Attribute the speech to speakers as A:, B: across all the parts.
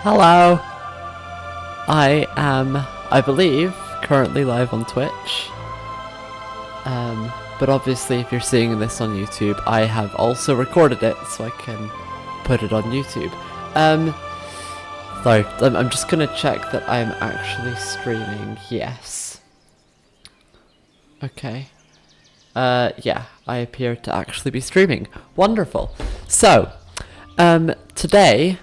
A: Hello. I am, I believe, currently live on Twitch. But obviously if you're seeing this on YouTube, I have also recorded it so I can put it on YouTube. Sorry, I'm just gonna check that I'm actually streaming. Yes. Okay. Yeah, I appear to actually be streaming. Wonderful. So, today,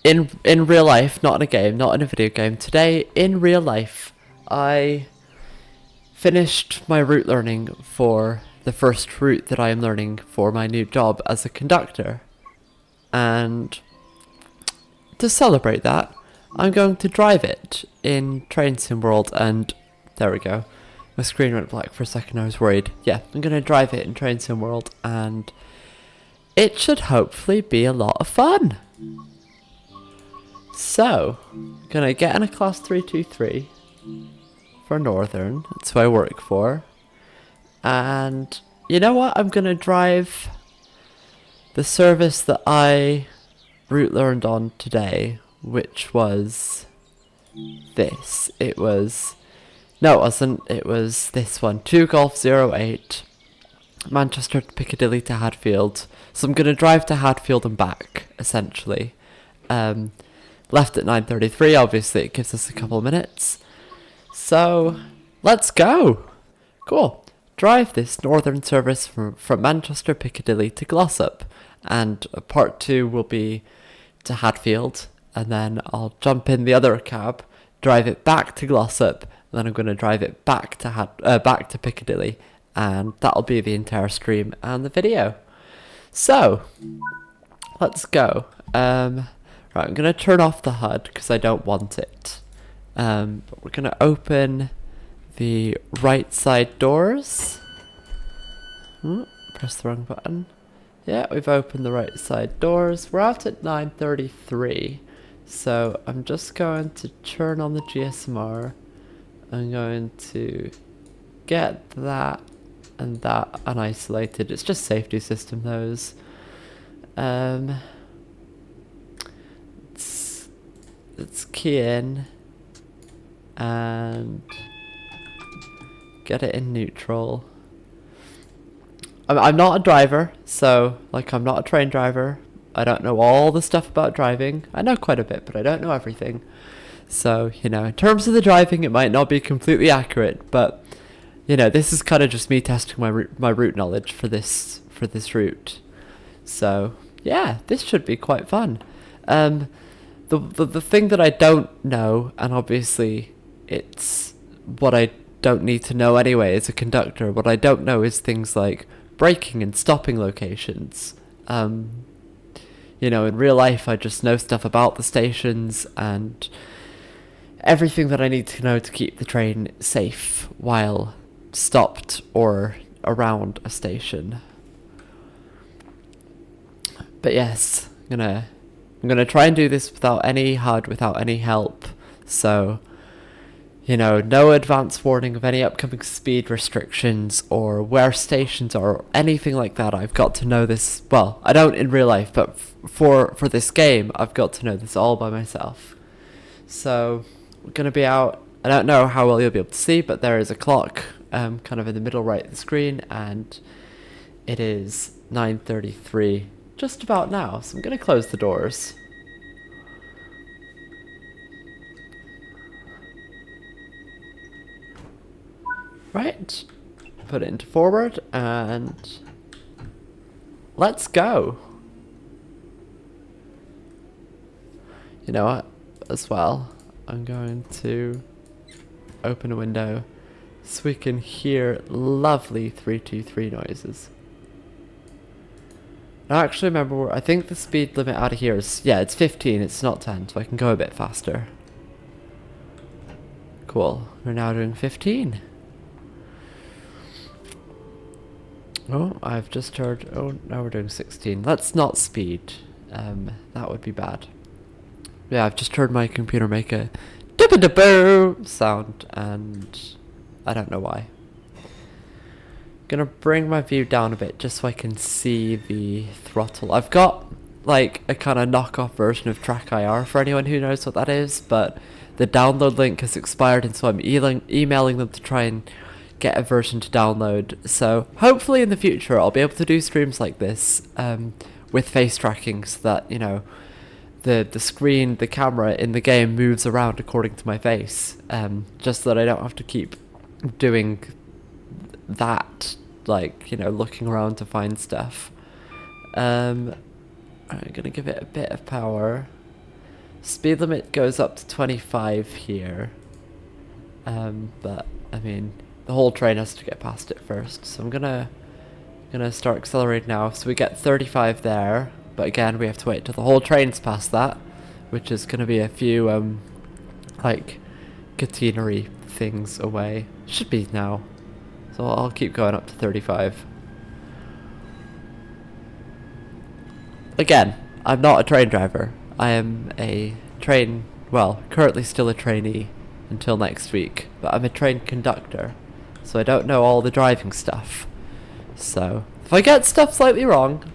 A: in real life, not in a game, not in a video game, today, in real life, I finished my route learning for the first route that I am learning for my new job as a conductor. And to celebrate that, I'm going to drive it in Train Sim World, and there we go. My screen went black for a second, I was worried. Yeah, I'm going to drive it in Train Sim World, and it should hopefully be a lot of fun. So, gonna get in a class 323 for Northern, that's who I work for. And you know what, I'm gonna drive the service that I route learned on today, which was this. It was, no it wasn't, it was this one, 2 Golf 08, Manchester to Piccadilly to Hadfield. So I'm gonna drive to Hadfield and back, essentially. Left at 9:33, obviously it gives us a couple of minutes. So, let's go! Cool. Drive this Northern service from Manchester Piccadilly to Glossop. And part 2 will be to Hadfield. And then I'll jump in the other cab, drive it back to Glossop. And then I'm going to drive it back to Piccadilly. And that'll be the entire stream and the video. So, let's go. Right, I'm going to turn off the HUD because I don't want it. But we're going to open the right side doors. Press the wrong button. Yeah, we've opened the right side doors. We're out at 9:33. So I'm just going to turn on the GSMR. I'm going to get that and that unisolated. It's just safety system, those. Let's key in and get it in neutral. I'm not a driver, so I'm not a train driver. I don't know all the stuff about driving. I know quite a bit, but I don't know everything. So, in terms of the driving, it might not be completely accurate, but this is kind of just me testing my route knowledge for this route. So, yeah, this should be quite fun. The thing that I don't know, and obviously it's what I don't need to know anyway as a conductor, what I don't know is things like braking and stopping locations. In real life I just know stuff about the stations and everything that I need to know to keep the train safe while stopped or around a station. But yes, I'm gonna try and do this without any HUD, without any help. So, no advance warning of any upcoming speed restrictions or where stations are or anything like that. I've got to know this. Well, I don't in real life, but for this game, I've got to know this all by myself. So, we're gonna be out. I don't know how well you'll be able to see, but there is a clock, kind of in the middle right of the screen, and it is 9:33. Just about now, so I'm going to close the doors. Right, put it into forward, and let's go. You know what, as well, I'm going to open a window so we can hear lovely 323 noises. I actually remember, I think the speed limit out of here is, yeah, it's 15, it's not 10, so I can go a bit faster. Cool, we're now doing 15. Oh, I've just heard, oh, now we're doing 16. Let's not speed, that would be bad. Yeah, I've just heard my computer make a dibba-dibba sound, and I don't know why. Gonna bring my view down a bit just so I can see the throttle. I've got like a kind of knockoff version of Track IR for anyone who knows what that is, but the download link has expired, and so I'm emailing them to try and get a version to download. So hopefully in the future I'll be able to do streams like this with face tracking, so that, you know, the screen, the camera in the game moves around according to my face, just so that I don't have to keep doing that, like, you know, looking around to find stuff. I'm gonna give it a bit of power. Speed limit goes up to 25 here, but I mean the whole train has to get past it first, so I'm gonna start accelerating now. So we get 35 there, but again we have to wait till the whole train's past that, which is gonna be a few like catenary things away. Should be now, so I'll keep going up to 35. Again, I'm not a train driver. I am a currently still a trainee until next week, but I'm a train conductor, so I don't know all the driving stuff. So if I get stuff slightly wrong,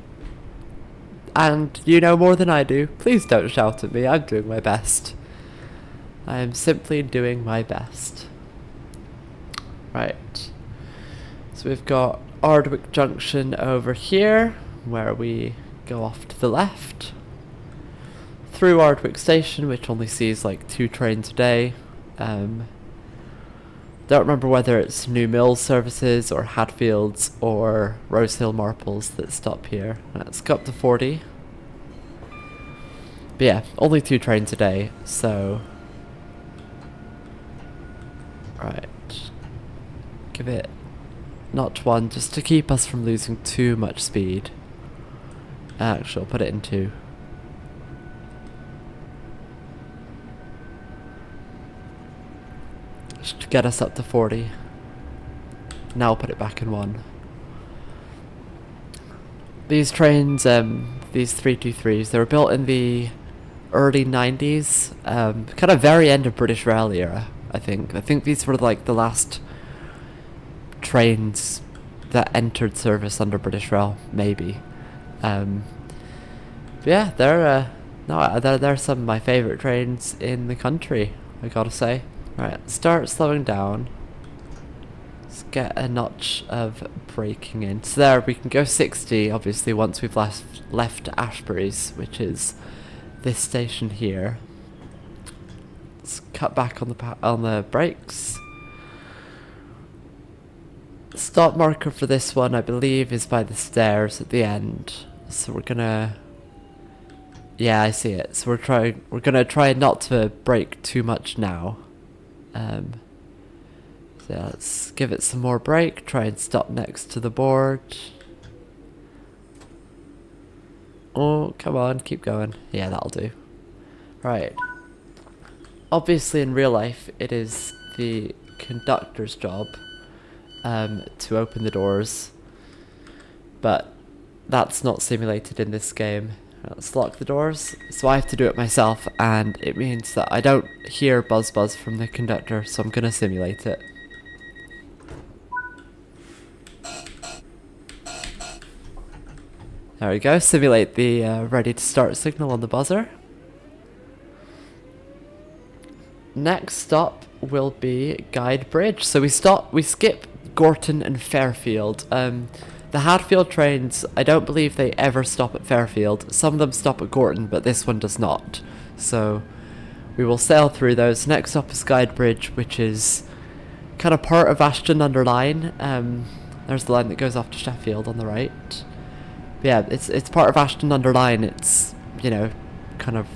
A: and you know more than I do, please don't shout at me. I'm doing my best. I am simply doing my best. Right. So we've got Ardwick Junction over here, where we go off to the left. Through Ardwick Station, which only sees like 2 trains a day. Don't remember whether it's New Mills services or Hadfields or Rosehill Marples that stop here. Let's go up to 40. But yeah, only 2 trains a day, so... Right. Give it notch 1, just to keep us from losing too much speed. Actually, I'll put it in 2. Just to get us up to 40. Now I'll put it back in 1. These trains, these 323s, they were built in the early 90s, kind of very end of British Rail era, I think. I think these were like the last trains that entered service under British Rail, maybe. But yeah, they're some of my favourite trains in the country, I gotta say. Right, start slowing down. Let's get a notch of braking in. So there, we can go 60, obviously, once we've left Ashbury's, which is this station here. Let's cut back on the brakes. Stop marker for this one, I believe, is by the stairs at the end. So we're gonna... Yeah, I see it. So we're gonna try not to brake too much now. So let's give it some more brake, try and stop next to the board. Oh, come on, keep going. Yeah, that'll do. Right. Obviously in real life, it is the conductor's job to open the doors, but that's not simulated in this game. Let's lock the doors. So I have to do it myself, and it means that I don't hear buzz from the conductor, so I'm gonna simulate it. There we go, simulate the ready to start signal on the buzzer. Next stop will be Guide Bridge. So we skip Gorton and Fairfield. The Hadfield trains, I don't believe they ever stop at Fairfield. Some of them stop at Gorton, but this one does not. So we will sail through those. Next stop is Guide Bridge, which is kind of part of Ashton-under-Lyne. There's the line that goes off to Sheffield on the right. But yeah, it's part of Ashton-under-Lyne. It's, you know, kind of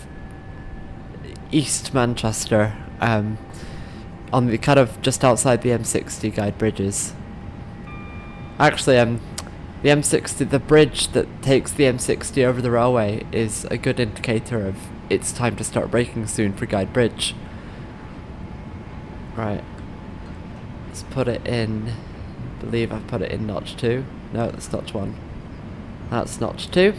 A: East Manchester, on the kind of just outside the M60 Guide Bridges. Actually, the M60, the bridge that takes the M60 over the railway, is a good indicator of it's time to start braking soon for Guide Bridge. Right. Let's put it in, I believe I've put it in notch 2. No, that's notch 1. That's notch 2.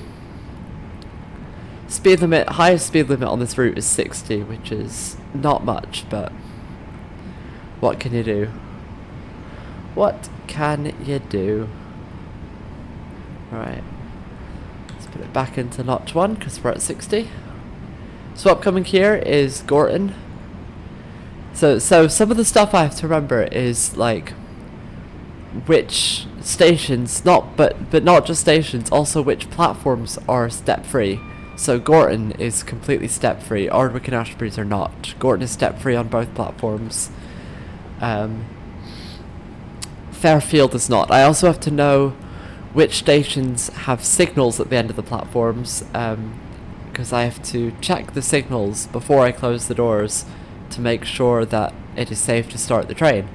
A: Speed limit, highest speed limit on this route is 60, which is not much, but what can you do? What can you do? Right. Let's Put it back into notch 1 because we're at 60. So upcoming here is Gorton. So some of the stuff I have to remember is like which stations, but not just stations, also which platforms are step free. So Gorton is completely step free. Ardwick and Ashbury's are not. Gorton is step free on both platforms. Fairfield is not. I also have to know which stations have signals at the end of the platforms, because I have to check the signals before I close the doors to make sure that it is safe to start the train.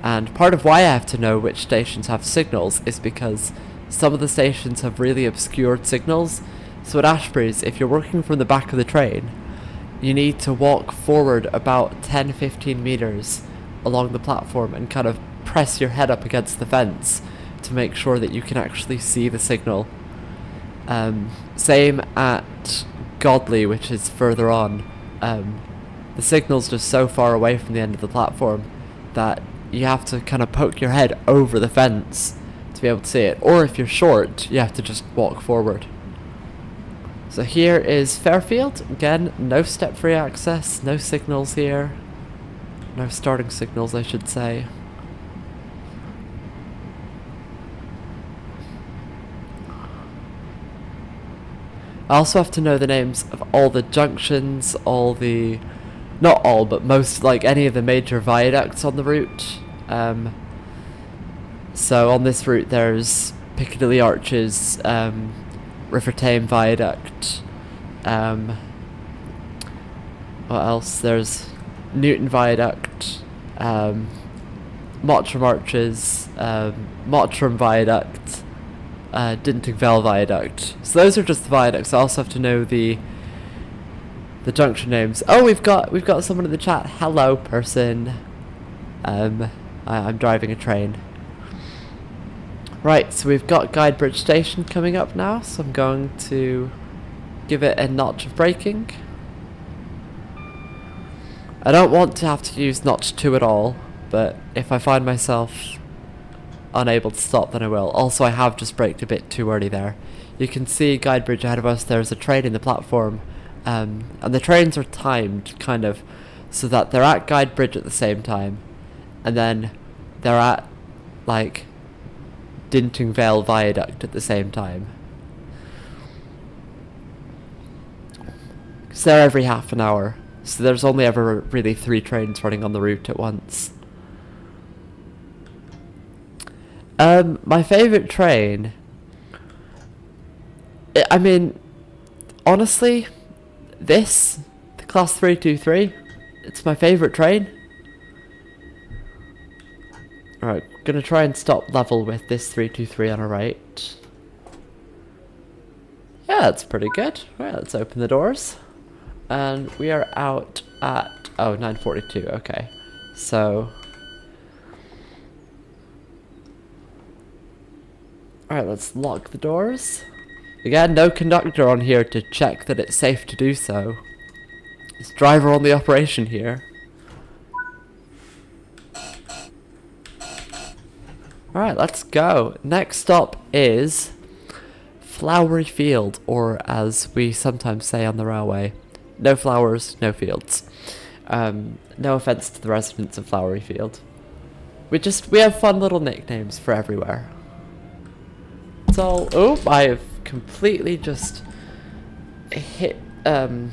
A: And part of why I have to know which stations have signals is because some of the stations have really obscured signals. So at Ashbury's, if you're working from the back of the train, you need to walk forward about 10-15 meters along the platform and kind of press your head up against the fence to make sure that you can actually see the signal. Same at Godley, which is further on. The signal's just so far away from the end of the platform that you have to kind of poke your head over the fence to be able to see it. Or if you're short, you have to just walk forward. So here is Fairfield. Again, no step-free access, no signals here. No starting signals, I should say. I also have to know the names of all the junctions, not all, but most, like any of the major viaducts on the route. So on this route there's Piccadilly Arches, River Tame Viaduct, what else? There's Newton Viaduct, Mottram Arches, Mottram Viaduct, Dinting Vale Viaduct. So those are just the viaducts. I also have to know the junction names. Oh, we've got someone in the chat. Hello, person. I'm driving a train. Right, so we've got Guidebridge Station coming up now, so I'm going to give it a notch of braking. I don't want to have to use notch 2 at all, but if I find myself unable to stop, then I will. Also, I have just braked a bit too early there. You can see Guidebridge ahead of us. There's a train in the platform, and the trains are timed kind of so that they're at Guidebridge at the same time, and then they're at like Dinting Vale Viaduct at the same time. So they're every half an hour, so there's only ever really 3 trains running on the route at once. My favourite train, I mean, honestly, the Class 323, it's my favourite train. Alright, gonna try and stop level with this 323 on our right. Yeah, that's pretty good. Right, let's open the doors. And we are out at, 9:42, okay. So, alright, let's lock the doors. Again, no conductor on here to check that it's safe to do so. It's driver on the operation here. Alright, let's go. Next stop is Flowery Field, or as we sometimes say on the railway, no flowers, no fields. No offence to the residents of Flowery Field. We have fun little nicknames for everywhere. It's all, oh, I have completely just hit, hang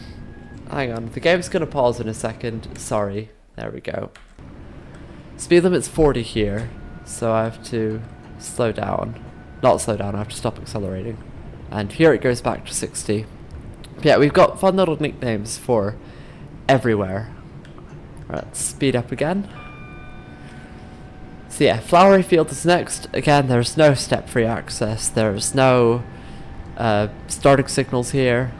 A: on, the game's gonna pause in a second, sorry, there we go. Speed limit's 40 here, so I have to slow down. Not slow down, I have to stop accelerating. And here it goes back to 60. But yeah, we've got fun little nicknames for everywhere. Right, let's speed up again. So yeah, Flowery Field is next. Again, there's no step-free access. There's no starting signals here.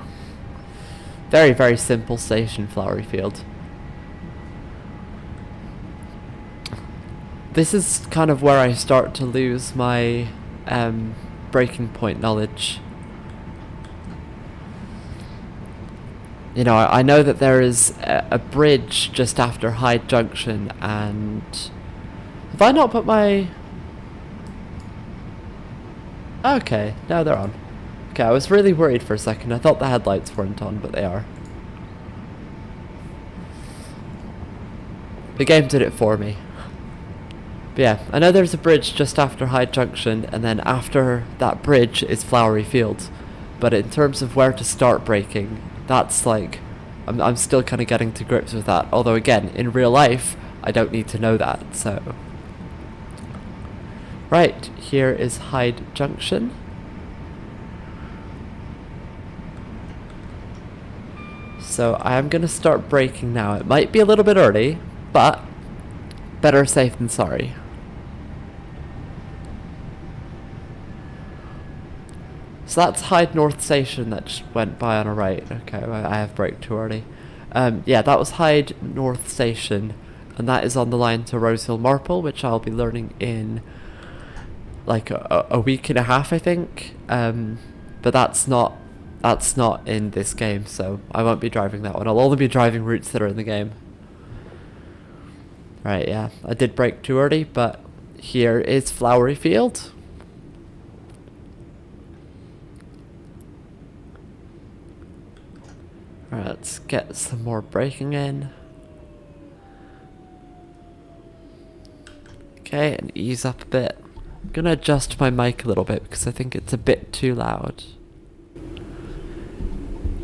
A: Very, very simple station, Flowery Field. This is kind of where I start to lose my breaking point knowledge. You know, I know that there is a bridge just after Hyde Junction, and have I not put my... Okay, now they're on. Okay, I was really worried for a second. I thought the headlights weren't on, but they are. The game did it for me. But yeah, I know there's a bridge just after Hyde Junction, and then after that bridge is Flowery Field. But in terms of where to start braking, that's like... I'm still kind of getting to grips with that. Although again, in real life, I don't need to know that, so... Right, here is Hyde Junction. So I am going to start braking now. It might be a little bit early, but better safe than sorry. So that's Hyde North Station that just went by on a right. Okay, I have braked too early. Yeah, that was Hyde North Station, and that is on the line to Rosehill Marple, which I'll be learning in like a week and a half, I think. But that's not in this game, so I won't be driving that one. I'll only be driving routes that are in the game. Right, yeah, I did brake too early, but here is Flowery Field. Alright, let's get some more braking in. Okay, and ease up a bit. I'm gonna adjust my mic a little bit because I think it's a bit too loud.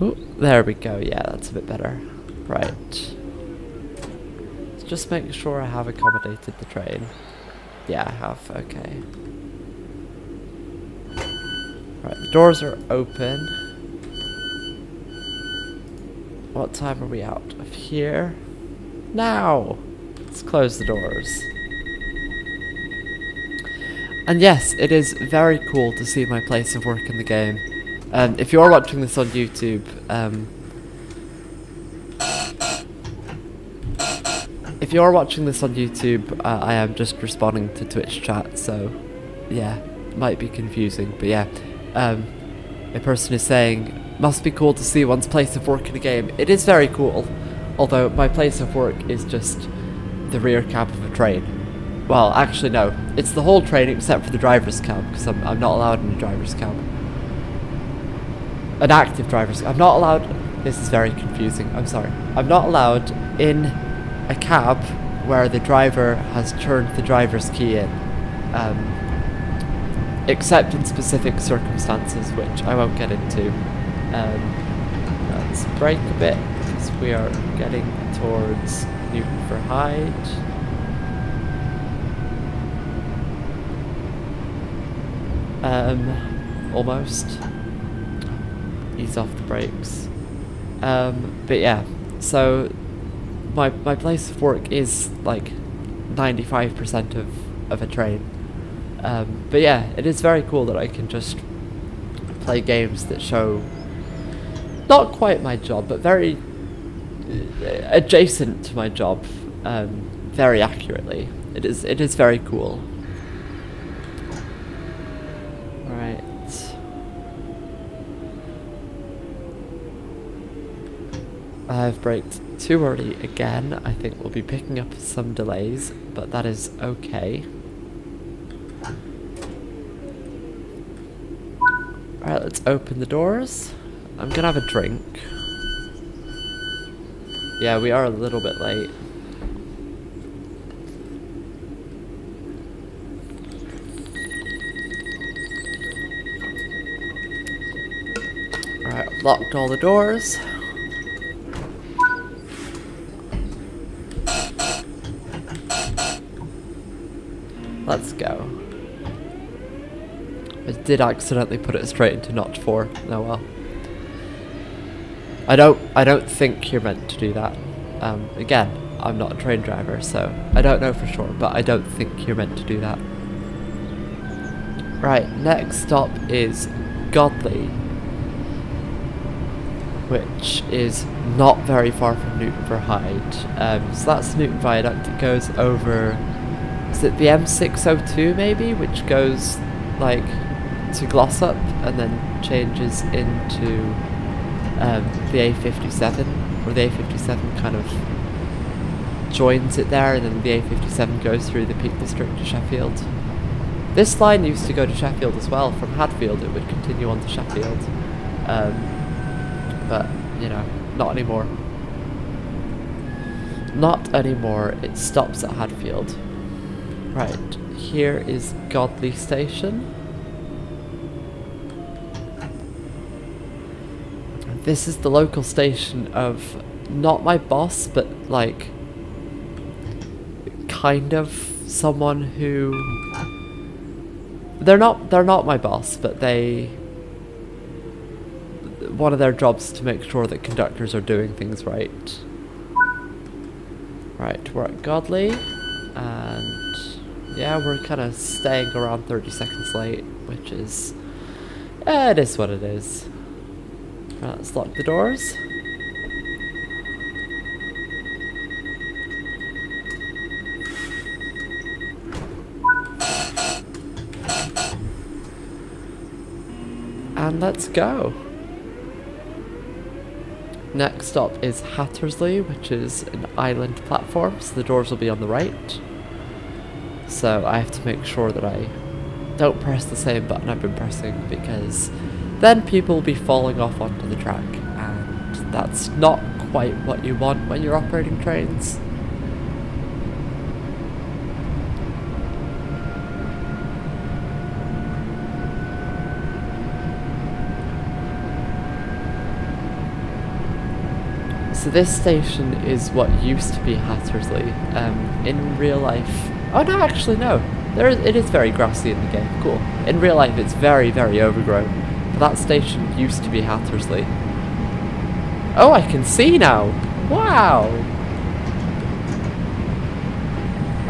A: Ooh, there we go, yeah, that's a bit better. Right. Let's just make sure I have accommodated the train. Yeah, I have, okay. Right, the doors are open. What time are we out of here? Now! Let's close the doors. And yes, it is very cool to see my place of work in the game. If you're watching this on YouTube, I am just responding to Twitch chat, so yeah, it might be confusing, but yeah. A person is saying, must be cool to see one's place of work in a game. It is very cool, although my place of work is just the rear cab of a train. Well, actually no, it's the whole train except for the driver's cab, because I'm not allowed in a driver's cab. An active driver's cab. I'm not allowed... This is very confusing, I'm sorry. I'm not allowed in a cab where the driver has turned the driver's key in. Except in specific circumstances, which I won't get into. Let's brake a bit, because we are getting towards Newton for Hyde. Almost. Ease off the brakes. But yeah, so my place of work is like 95% of a train. But yeah, it is very cool that I can just play games that show not quite my job, but very adjacent to my job, very accurately. It is very cool. Right. I've braked too early again. I think we'll be picking up some delays, but that is okay. Alright, let's open the doors. I'm gonna have a drink. Yeah, we are a little bit late. Alright, I've locked all the doors. Let's go. I did accidentally put it straight into notch 4. Oh well. I don't think you're meant to do that. Again, I'm not a train driver, so I don't know for sure, but I don't think you're meant to do that. Right, next stop is Godley, which is not very far from Newton for Hyde. So that's Newton Viaduct. It goes over, is it the M602 maybe, which goes like to Glossop and then changes into the A57, or the A57 kind of joins it there, and then the A57 goes through the Peak District to Sheffield. This line used to go to Sheffield as well. From Hadfield, it would continue on to Sheffield. But, you know, not anymore. Not anymore. It stops at Hadfield. Right, here is Godley Station. This is the local station of not my boss, but like kind of someone who they're not my boss, but one of their jobs is to make sure that conductors are doing things right. Right, we're at Godley, and yeah, we're kind of staying around 30 seconds late, which is it is what it is. Right, let's lock the doors. And let's go. Next stop is Hattersley, which is an island platform, so the doors will be on the right. So I have to make sure that I don't press the same button I've been pressing, because then people will be falling off onto the track, and that's not quite what you want when you're operating trains. So this station is what used to be Hattersley. In real life... Oh no, actually no. It is very grassy in the game. Cool. In real life it's very, very overgrown. But that station used to be Hattersley. Oh, I can see now! Wow!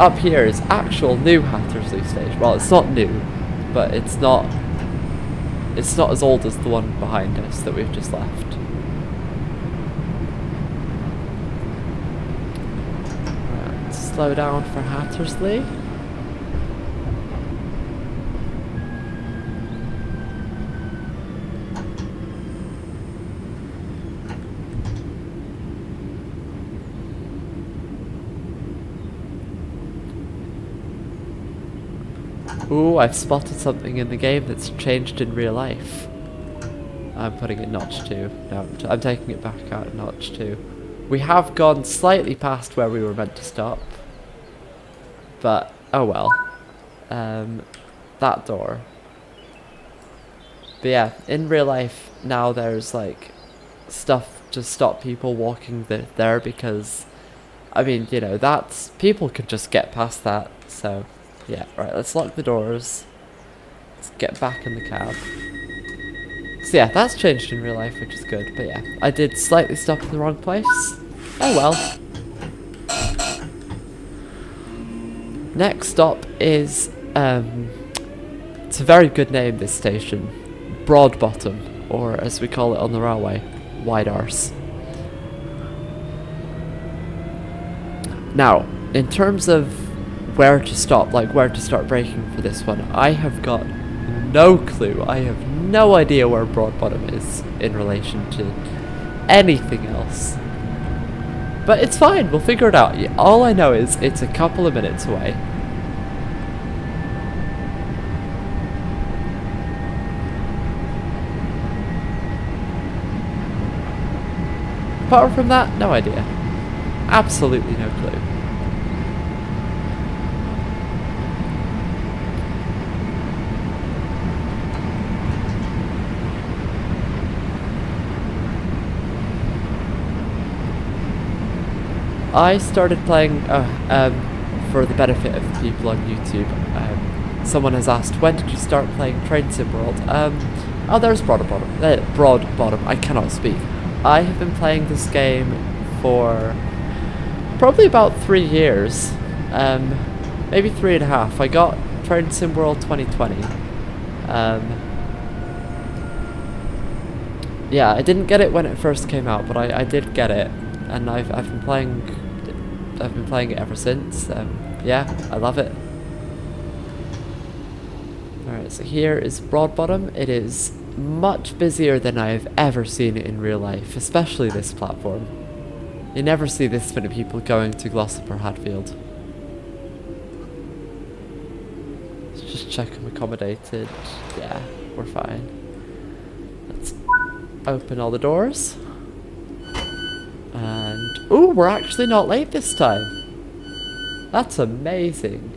A: Up here is actual new Hattersley station. Well, it's not new, but it's not as old as the one behind us that we've just left. Slow down for Hattersley. Ooh, I've spotted something in the game that's changed in real life. I'm putting it notch 2. No, I'm taking it back out notch 2. We have gone slightly past where we were meant to stop. But, oh well. That door. But yeah, in real life, now there's like stuff to stop people walking there because, I mean, you know, people could just get past that. So, yeah, right, let's lock the doors. Let's get back in the cab. So yeah, that's changed in real life, which is good. But yeah, I did slightly stop in the wrong place. Oh well. Next stop is, it's a very good name, this station, Broadbottom, or as we call it on the railway, Wide Arse. Now, in terms of where to stop, like where to start braking for this one, I have got no clue. I have no idea where Broadbottom is in relation to anything else. But it's fine, we'll figure it out. All I know is it's a couple of minutes away. Apart from that, no idea. Absolutely no clue. I started playing, for the benefit of the people on YouTube, someone has asked, when did you start playing Train Sim World? Oh, there's Broadbottom, I cannot speak. I have been playing this game for probably about 3 years, maybe 3.5. I got Train Sim World 2020. Yeah, I didn't get it when it first came out, but I did get it, and I've been playing it ever since. Yeah, I love it. Alright, so here is Broadbottom. It is much busier than I've ever seen it in real life, especially this platform. You never see this many people going to Glossop or Hadfield. Let's just check I'm accommodated. Yeah, we're fine. Let's open all the doors. And, ooh, we're actually not late this time. That's amazing.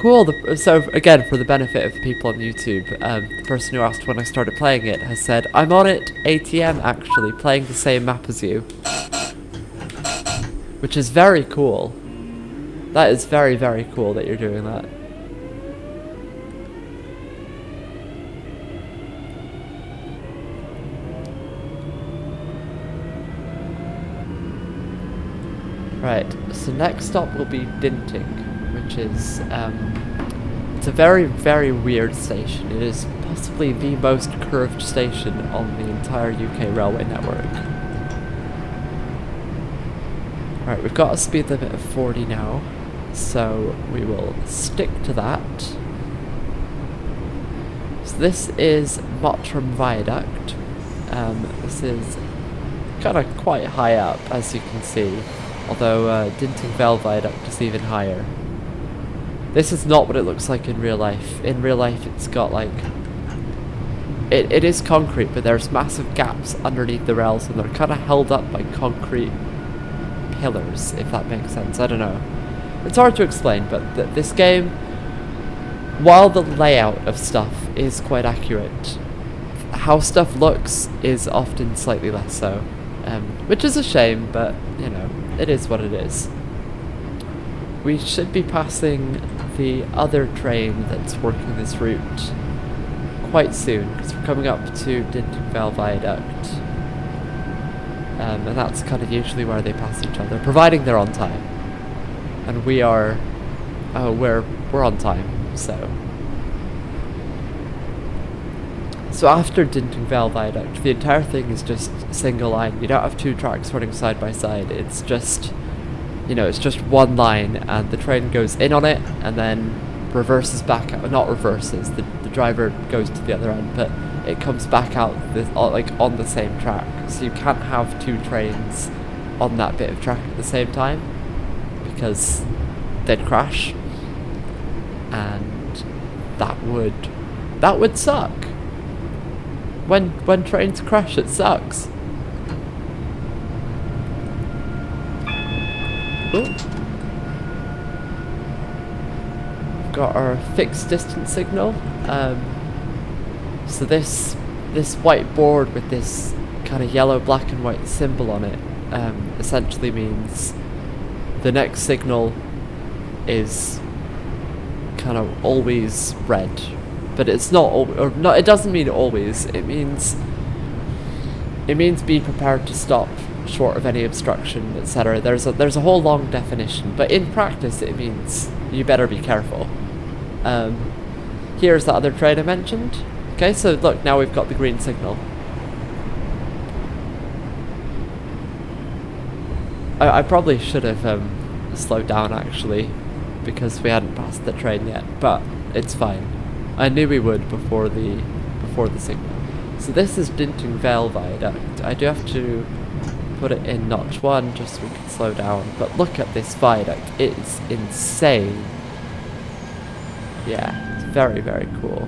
A: Cool. So again, for the benefit of the people on YouTube, the person who asked when I started playing it has said, I'm on it ATM actually, playing the same map as you. Which is very cool. That is very, very cool that you're doing that. Right, so next stop will be Dinting, which is, it's a very, very weird station. It is possibly the most curved station on the entire UK railway network. Alright, we've got a speed limit of 40 now, so we will stick to that. So this is Mottram Viaduct. This is kind of quite high up, as you can see, although Dinting Vale Viaduct is even higher. This is not what it looks like in real life. In real life it's got like... It is concrete, but there's massive gaps underneath the rails and they're kind of held up by concrete pillars, if that makes sense. I don't know. It's hard to explain, but this game, while the layout of stuff is quite accurate, how stuff looks is often slightly less so. Which is a shame, but, you know, it is what it is. We should be passing the other train that's working this route quite soon, because we're coming up to Dinting Vale Viaduct. And that's kind of usually where they pass each other, providing they're on time. And we are... we're on time, so... So after Dinting Vale Viaduct, the entire thing is just single line. You don't have two tracks running side by side. It's just, you know, it's just one line, and the train goes in on it, and then reverses back out. Not reverses, the driver goes to the other end, but it comes back out like on the same track. So you can't have two trains on that bit of track at the same time, because they'd crash, and that would suck. When trains crash, it sucks. Ooh. We've got our fixed distance signal. So this white board with this kind of yellow, black and white symbol on it essentially means the next signal is kind of always red. But it's not, or not. It doesn't mean always. It means be prepared to stop short of any obstruction, etc. There's a whole long definition, but in practice it means you better be careful. Here's the other train I mentioned. Okay, so look, now we've got the green signal. I probably should have slowed down actually, because we hadn't passed the train yet, but it's fine. I knew we would before the signal. So this is Dinting Vale Viaduct. I do have to put it in notch 1 just so we can slow down. But look at this viaduct. It is insane. Yeah, it's very, very cool.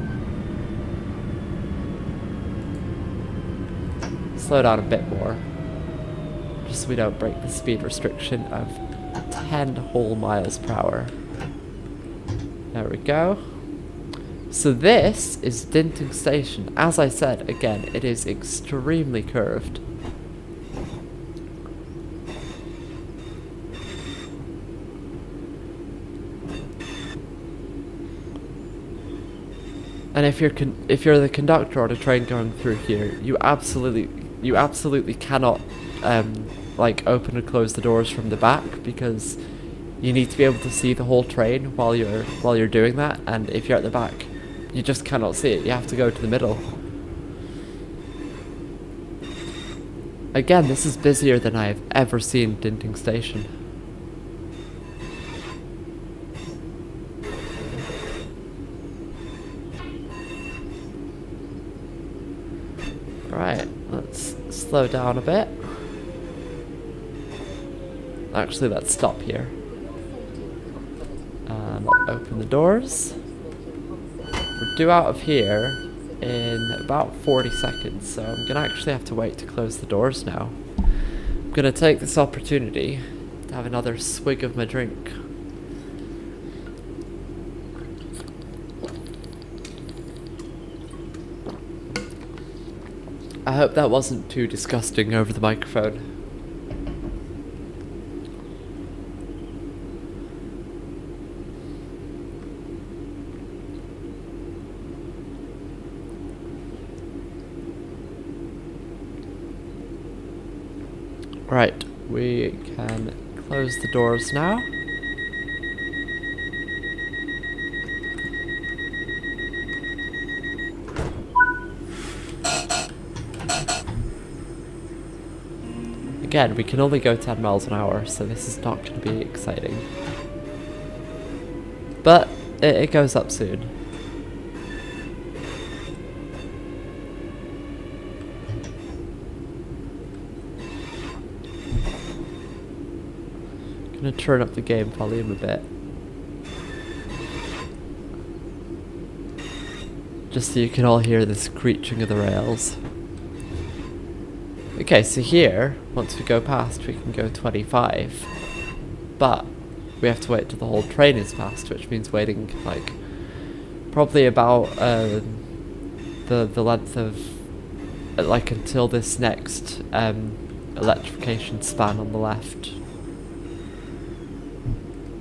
A: Slow down a bit more, just so we don't break the speed restriction of 10 whole miles per hour. There we go. So this is Dinting Station. As I said, again, it is extremely curved. And if you're the conductor on a train going through here, you absolutely cannot like open and close the doors from the back, because you need to be able to see the whole train while you're doing that, and if you're at the back, you just cannot see it. You have to go to the middle. Again, this is busier than I have ever seen Dinting Station. Right, let's slow down a bit. Actually, let's stop here. Open the doors. We're due out of here in about 40 seconds, so I'm gonna actually have to wait to close the doors now. I'm gonna take this opportunity to have another swig of my drink. I hope that wasn't too disgusting over the microphone. Right, we can close the doors now. Again, we can only go 10 miles an hour, so this is not going to be exciting. But it goes up soon. Gonna turn up the game volume a bit. Just so you can all hear the screeching of the rails. Okay, so here, once we go past, we can go 25. But we have to wait till the whole train is passed, which means waiting, like, probably about the length of, like, until this next electrification span on the left.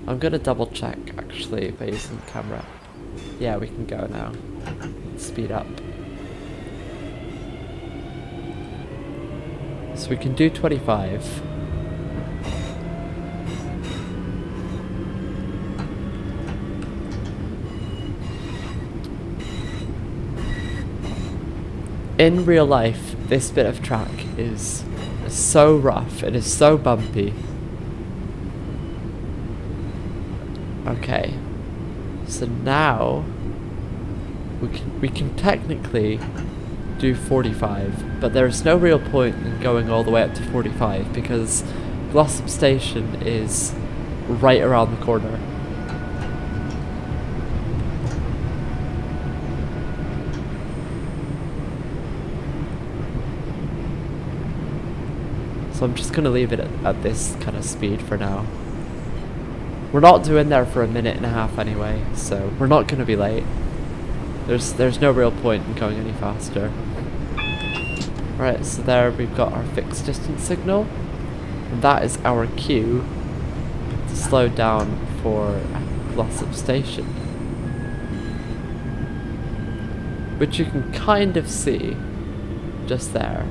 A: I'm gonna double check, actually, by using the camera. Yeah, we can go now. Speed up. So we can do 25. In real life, this bit of track is so rough, it is so bumpy. Okay, so now we can technically do 45, but there's no real point in going all the way up to 45 because Glossop Station is right around the corner. So I'm just gonna leave it at this kind of speed for now. We're not doing there for a minute and a half anyway, so we're not gonna be late. There's no real point in going any faster. Right, so there we've got our fixed distance signal, and that is our cue to slow down for Glossop Station, which you can kind of see just there.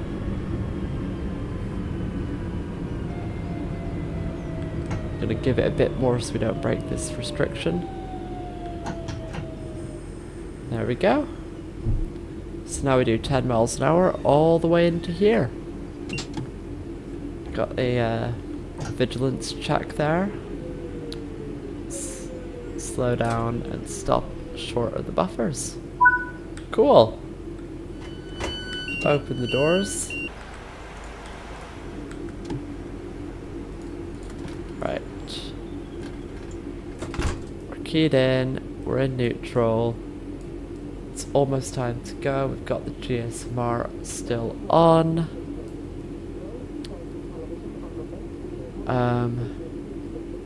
A: Gonna give it a bit more so we don't break this restriction. There we go. So now we do 10 miles an hour all the way into here. Got a vigilance check there. Slow down and stop short of the buffers. Cool. Open the doors. Right. We're keyed in. We're in neutral. It's almost time to go. We've got the GSMR still on. I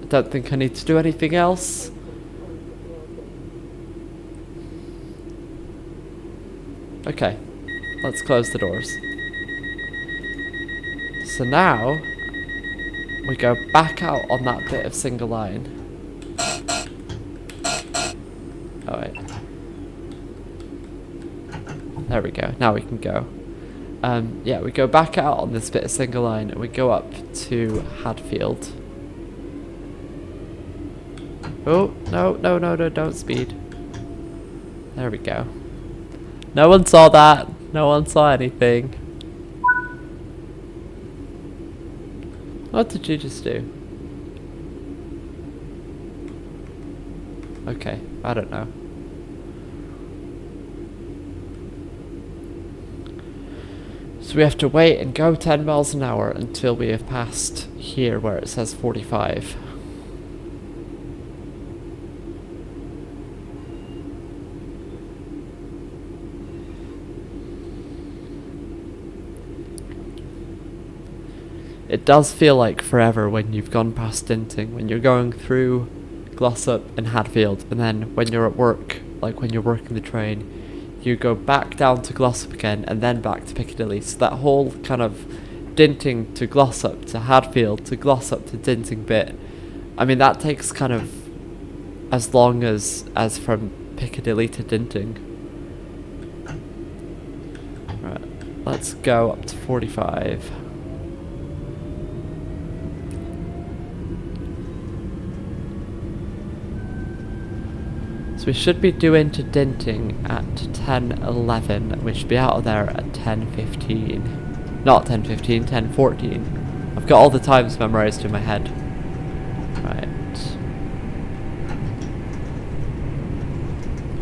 A: don't think I need to do anything else. Okay, let's close the doors. So now we go back out on that bit of single line. Oh wait. There we go, now we can go. Yeah, we go back out on this bit of single line and we go up to Hadfield. Oh, no, don't speed. There we go. No one saw that. No one saw anything. What did you just do? Okay, I don't know. So we have to wait and go 10 miles an hour until we have passed here where it says 45. It does feel like forever when you've gone past Dinting, when you're going through Glossop and Hadfield, and then when you're at work, like when you're working the train, you go back down to Glossop again, and then back to Piccadilly. So that whole kind of Dinting to Glossop to Hadfield to Glossop to Dinting bit, I mean, that takes kind of as long as from Piccadilly to Dinting. Right, let's go up to 45. So we should be due into Dinting at 10:11. We should be out of there at 10:15. Not 10:15, 10:14. I've got all the times memorized in my head. Right.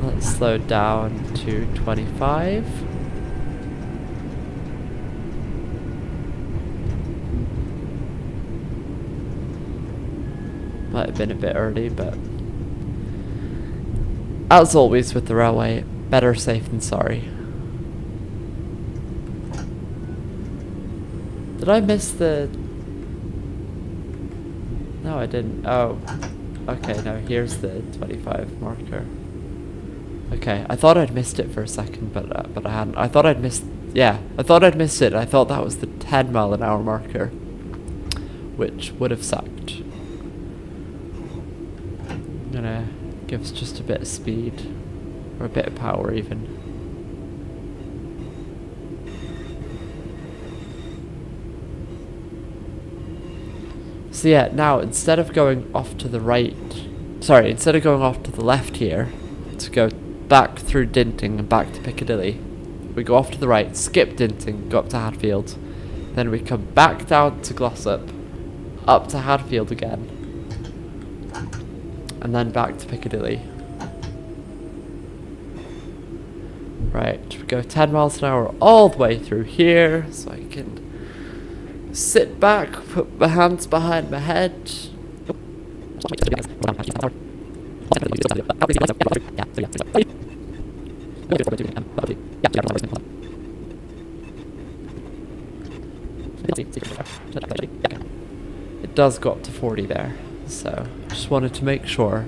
A: Let's slow down to 25. Might have been a bit early, but as always with the railway, better safe than sorry. Did I miss the... No, I didn't. Oh. Okay, no, here's the 25 marker. Okay, I thought I'd missed it for a second, but I hadn't. I thought I'd missed... Yeah, I thought I'd missed it. I thought that was the 10-mile-an-hour marker, which would have sucked. I'm gonna give us just a bit of speed, or a bit of power even. So yeah, now instead of going off to the right, sorry, instead of going off to the left here, to go back through Dinting and back to Piccadilly, we go off to the right, skip Dinting, go up to Hadfield, then we come back down to Glossop, up to Hadfield again, and then back to Piccadilly. Right, we go 10 miles an hour all the way through here, so I can sit back, put my hands behind my head. It does go up to 40 there, so just wanted to make sure.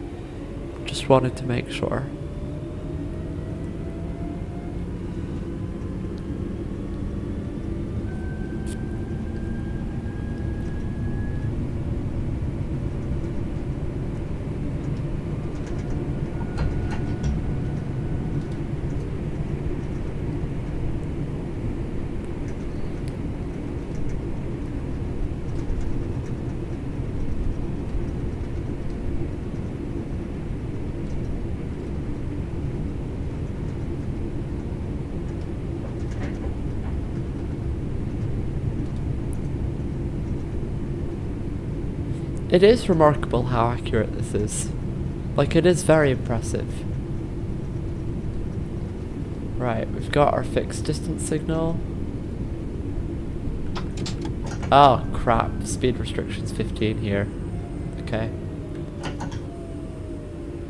A: It is remarkable how accurate this is. Like, it is very impressive. Right, we've got our fixed distance signal. Oh crap, speed restriction's 15 here. Okay.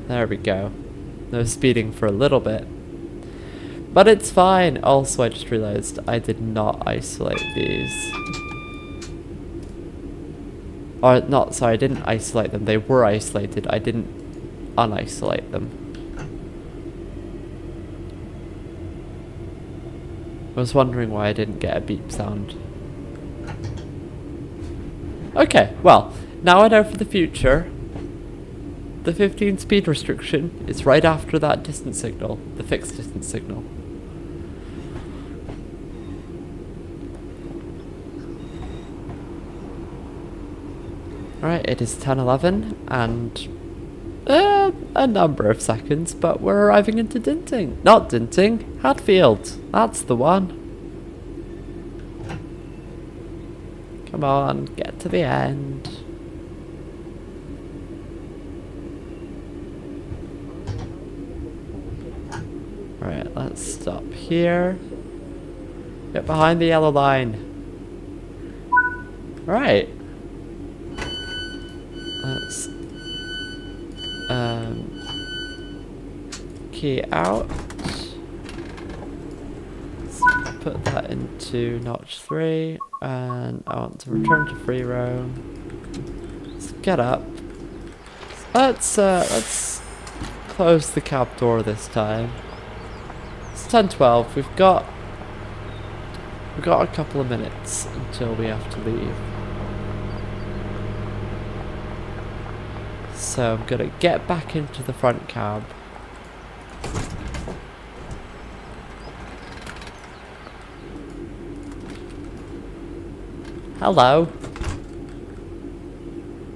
A: There we go. No speeding for a little bit. But it's fine. Also, I just realized I did not isolate these. Or not, sorry, I didn't isolate them. They were isolated. I didn't unisolate them. I was wondering why I didn't get a beep sound. Okay, well, now I know for the future. The 15 speed restriction is right after that distance signal, the fixed distance signal. Alright, it is 10:11 and a number of seconds, but we're arriving into Dinting. Not Dinting, Hadfield. That's the one. Come on, get to the end. Right, let's stop here. Get behind the yellow line. Right. Let's key out. put that into notch 3, and I want to return to free roam. Let's get up. Let's close the cab door this time. It's 10:12. We've got a couple of minutes until we have to leave. So I'm gonna get back into the front cab. Hello.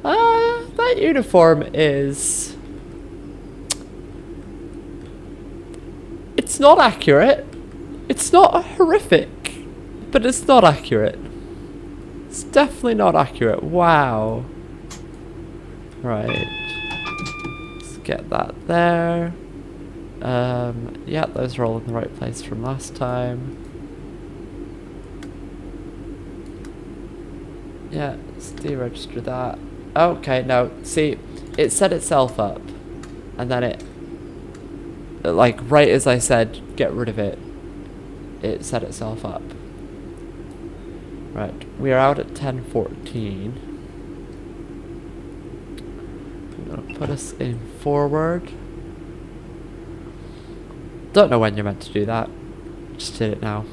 A: That uniform is... It's not accurate. It's not horrific, but it's not accurate. It's definitely not accurate. Wow. Right. Let's get that there. Yeah, those are all in the right place from last time. Yeah, let's deregister that. Okay, no, see, it set itself up. And then it, like, right as I said, get rid of it, it set itself up. Right, we are out at 10:14. I'm gonna put us in forward. Don't know when you're meant to do that. Just did it now.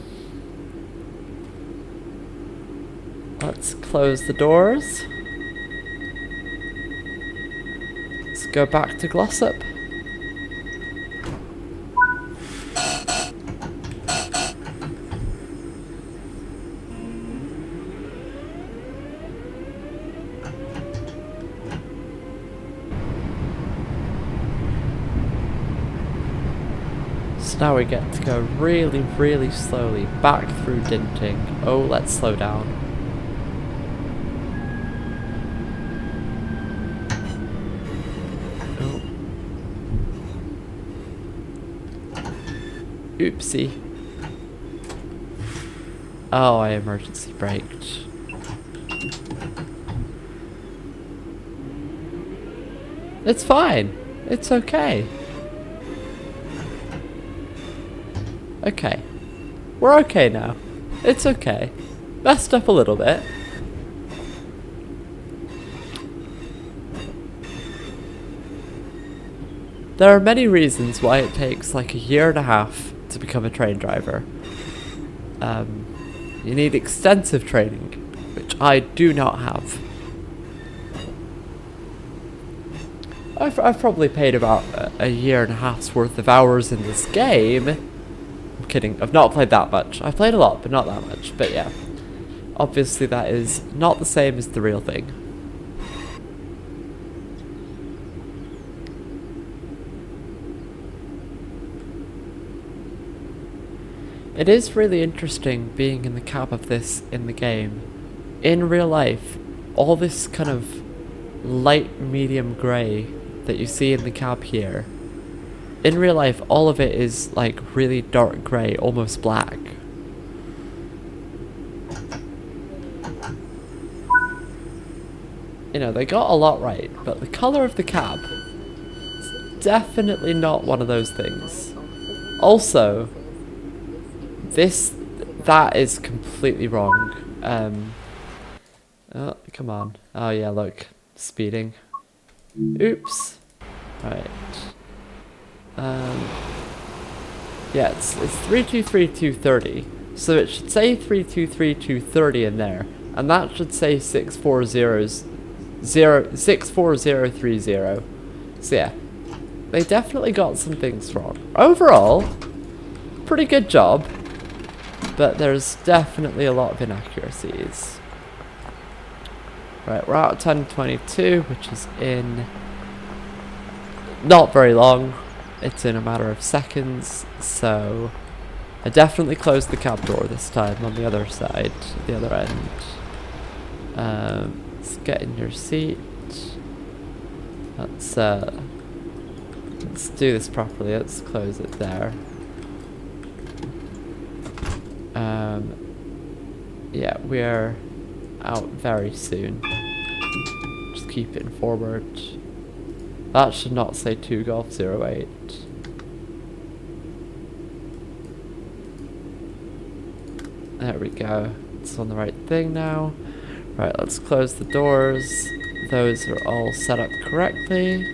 A: Let's close the doors. Let's go back to Glossop. So now we get to go really, really slowly back through Dinting. Oh, let's slow down. Oopsie. Oh, I emergency braked. It's fine. It's okay. Okay. We're okay now. It's okay. Messed up a little bit. There are many reasons why it takes like a year and a half to become a train driver. You need extensive training, which I do not have. I've probably paid about a year and a half's worth of hours in this game. I'm kidding, I've not played that much. I've played a lot, but not that much. But yeah, obviously that is not the same as the real thing. It is really interesting being in the cab of this in the game. In real life, all this kind of light medium grey that you see in the cab here, in real life all of it is like really dark grey, almost black. You know, they got a lot right, but the colour of the cab is definitely not one of those things. Also, that is completely wrong. Oh, come on. Oh yeah, look. Speeding. Oops. Right. Yeah, it's 323230. So it should say 323230 in there. And that should say 64030. So yeah. They definitely got some things wrong. Overall, pretty good job. But there's definitely a lot of inaccuracies. Right, we're out at 10:22, which is in not very long. It's in a matter of seconds, so I definitely closed the cab door this time on the other side, the other end. Let's get in your seat. Let's do this properly. Let's close it there. Yeah, we're out very soon. Just keep it forward. That should not say 2 Golf 08. There we go. It's on the right thing now. Right, let's close the doors. Those are all set up correctly.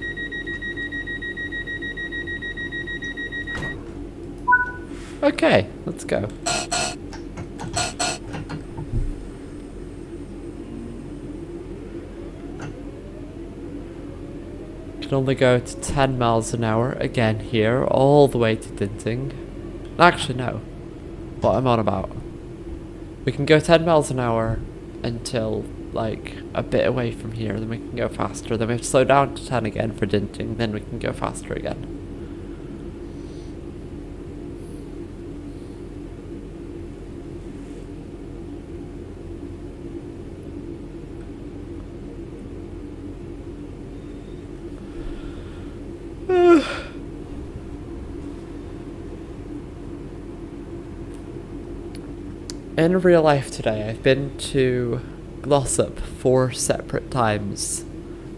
A: Okay, let's go. Can only go to 10 miles an hour again here, all the way to Dinting. Actually, no. What I'm on about. We can go 10 miles an hour until, like, a bit away from here, then we can go faster. Then we have to slow down to 10 again for Dinting, then we can go faster again. In real life today, I've been to Glossop 4 separate times.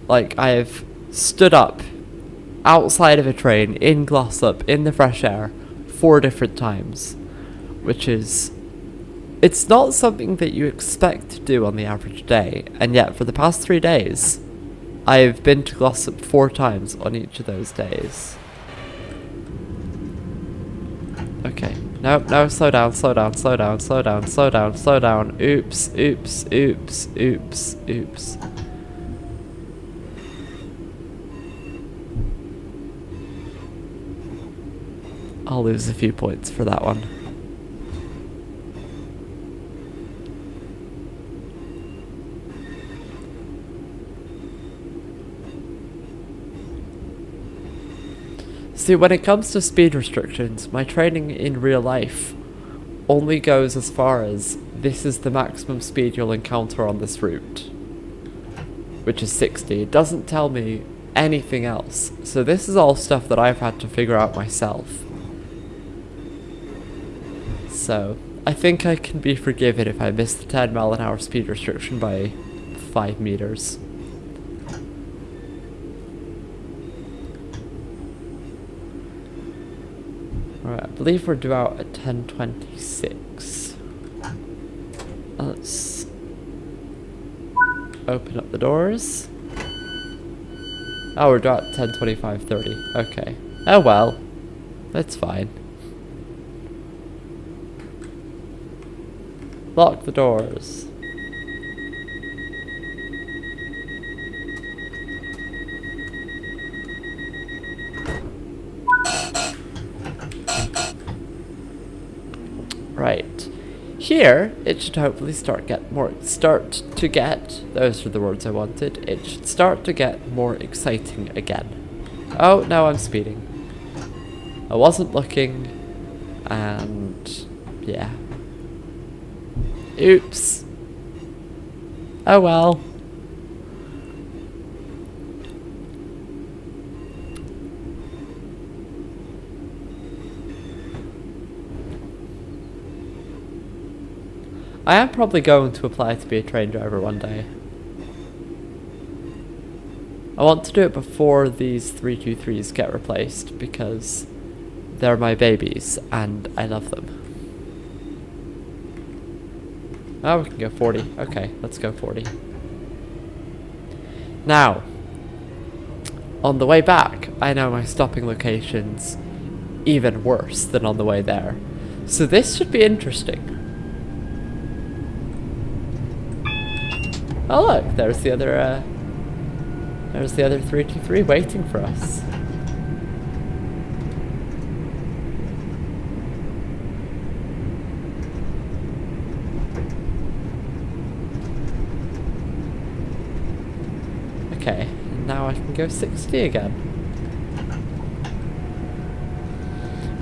A: Like, I've stood up outside of a train in Glossop in the fresh air 4 different times, which is... It's not something that you expect to do on the average day, and yet for the past 3 days, I've been to Glossop 4 times on each of those days. Okay. No, slow down, slow down, slow down, slow down, slow down, slow down. Oops, oops, oops, oops, oops. I'll lose a few points for that one. See, when it comes to speed restrictions, my training in real life only goes as far as this is the maximum speed you'll encounter on this route, which is 60. It doesn't tell me anything else, so this is all stuff that I've had to figure out myself. So, I think I can be forgiven if I miss the 10 mile an hour speed restriction by 5 meters. Alright, I believe we're due out at 10:26. Let's open up the doors. Oh, we're due out at 10:25:30. Okay. Oh well. That's fine. Lock the doors. Right. Here, it should hopefully start to get, those are the words I wanted, it should start to get more exciting again. Oh, no, I'm speeding. I wasn't looking, and yeah. Oops. Oh well. I am probably going to apply to be a train driver one day. I want to do it before these 323s get replaced because they're my babies and I love them. Oh, we can go 40. Okay, let's go 40. Now, on the way back, I know my stopping location's even worse than on the way there. So this should be interesting. Oh look, there's the other 323 waiting for us. Okay, and now I can go 60 again.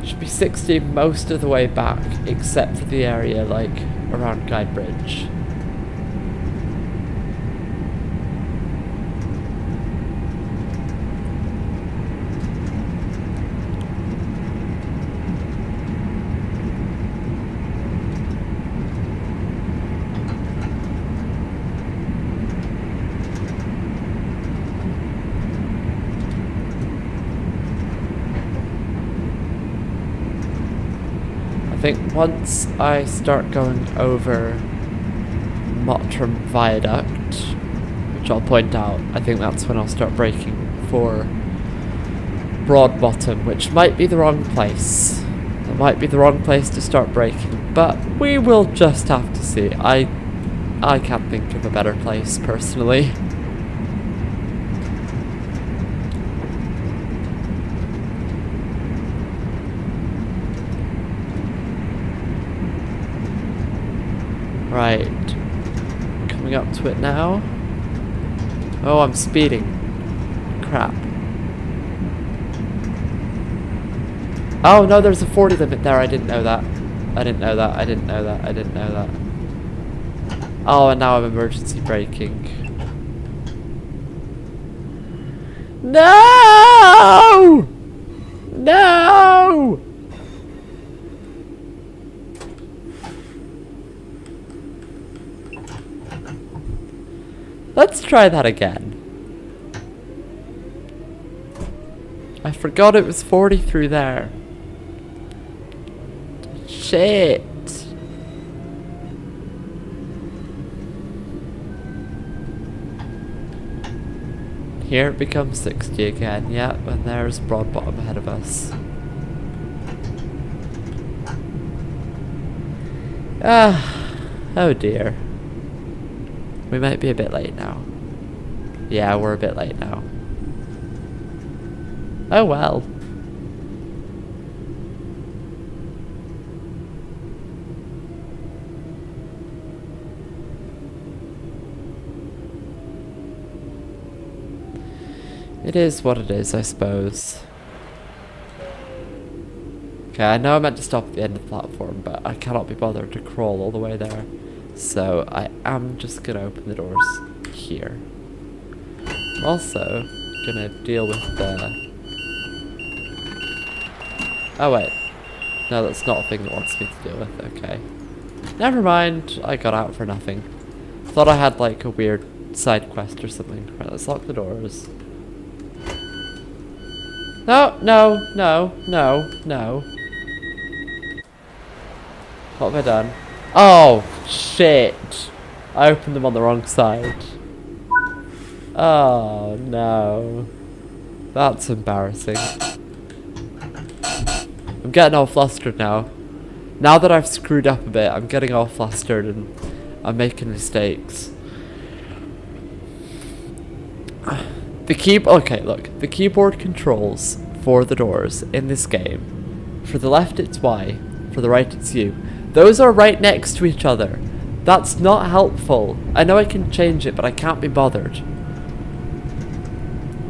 A: Should be 60 most of the way back, except for the area like around Guide Bridge. I think once I start going over Mottram Viaduct, which I'll point out, I think that's when I'll start braking for Broadbottom, which might be the wrong place. It might be the wrong place to start braking, but we will just have to see. I can't think of a better place, personally. Right. Coming up to it now. Oh, I'm speeding. Crap. Oh no, there's a 40 limit there. I didn't know that. I didn't know that. I didn't know that. I didn't know that. Oh, and now I'm emergency braking. No! No! Let's try that again. I forgot it was 40 through there. Shit. Here it becomes 60 again, yeah, and there's Broadbottom ahead of us. Ah, oh dear. We might be a bit late now. Yeah, we're a bit late now. Oh well. It is what it is, I suppose. Okay, I know I meant to stop at the end of the platform, but I cannot be bothered to crawl all the way there. So I am just gonna open the doors here. I'm also gonna deal with the... Oh wait. No, that's not a thing that wants me to deal with. Okay. Never mind, I got out for nothing. Thought I had like a weird side quest or something. Right, let's lock the doors. No, no, no, no, no. What have I done? Oh, shit. I opened them on the wrong side. Oh, no. That's embarrassing. I'm getting all flustered now. Now that I've screwed up a bit, I'm getting all flustered and I'm making mistakes. Okay, look. The keyboard controls for the doors in this game. For the left, it's Y. For the right, it's U. Those are right next to each other. That's not helpful. I know I can change it, but I can't be bothered.